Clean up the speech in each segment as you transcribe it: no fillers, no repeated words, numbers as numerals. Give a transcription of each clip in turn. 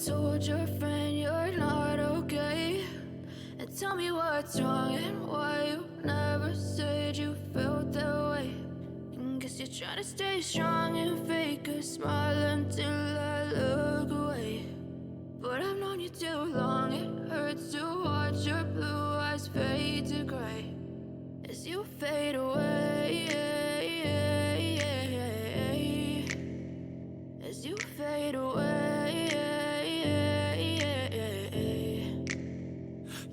told your friend you're not okay? And tell me what's wrong and why you never said you felt that way. And guess you're trying to stay strong and fake a smile until I look away. But I've known you too long, it hurts to watch your blue eyes fade to gray as you fade away, as you fade away.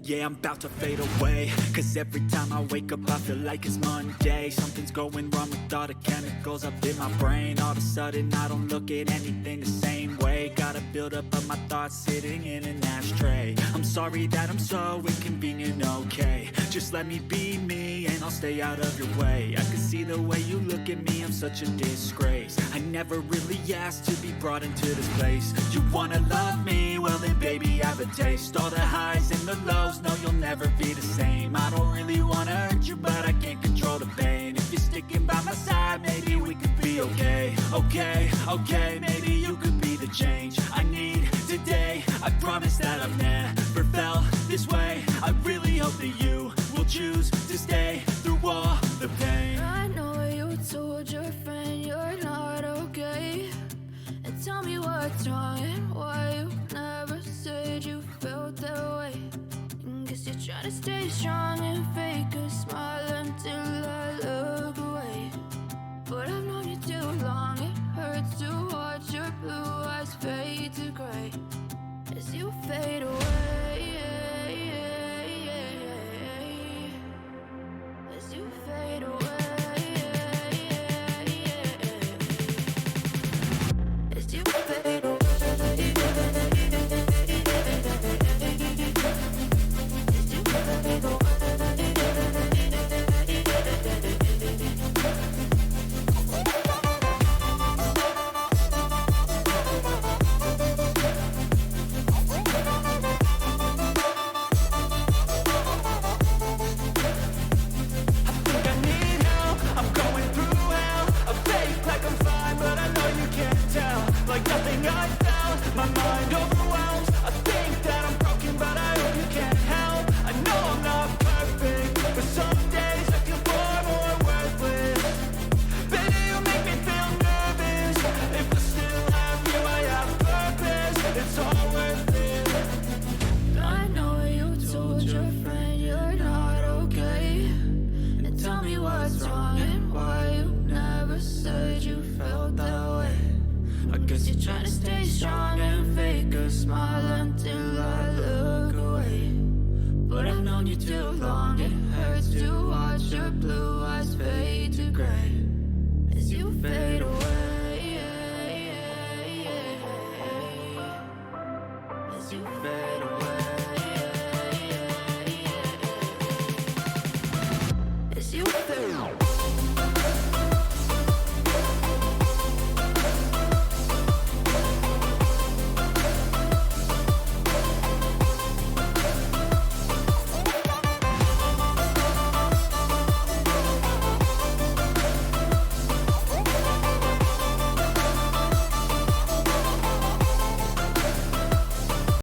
Yeah, I'm about to fade away, cause every time I wake up I feel like it's Monday. Something's going wrong with all the chemicals up in my brain. All of a sudden I don't look at anything the same way. Got a buildup of my thoughts sitting in an ashtray. I'm sorry that I'm so inconvenient, okay? Just let me be me and I'll stay out of your way. I can see the way you look at me, I'm such a disgrace. I never really asked to be brought into this place. You wanna love me? Well then baby I have a taste. All the highs and the lows, no you'll never be the same. I don't really wanna hurt you but I can't control the pain. If you're sticking by my side maybe we could be okay. Okay, maybe you could be the change I need today. I promise that I've never felt this way. I really hope that you will choose to stay through all the pain. I know you told your friend you're not okay. And tell me what's wrong and why you never said you felt that way. And guess you're trying to stay strong and fake a smile until I look away. But I've known you too long, it hurts to watch your blue eyes fade to gray as you fade away, as you fade away, as you fade away. Like nothing I felt, my mind overwhelms. I think that I'm broken, but I hope you can't help. I know I'm not perfect, but some days I feel far more worthless. Baby, you make me feel nervous. If I still have you, I have purpose. It's all worth it. I know you told your friend you're not okay. And tell me what's wrong and why you never said you felt that way. I guess you're trying to stay strong and fake a smile until I look away. But I've known you too long, it hurts to watch your blue eyes fade to gray as you fade away, as you fade away, as you fade away.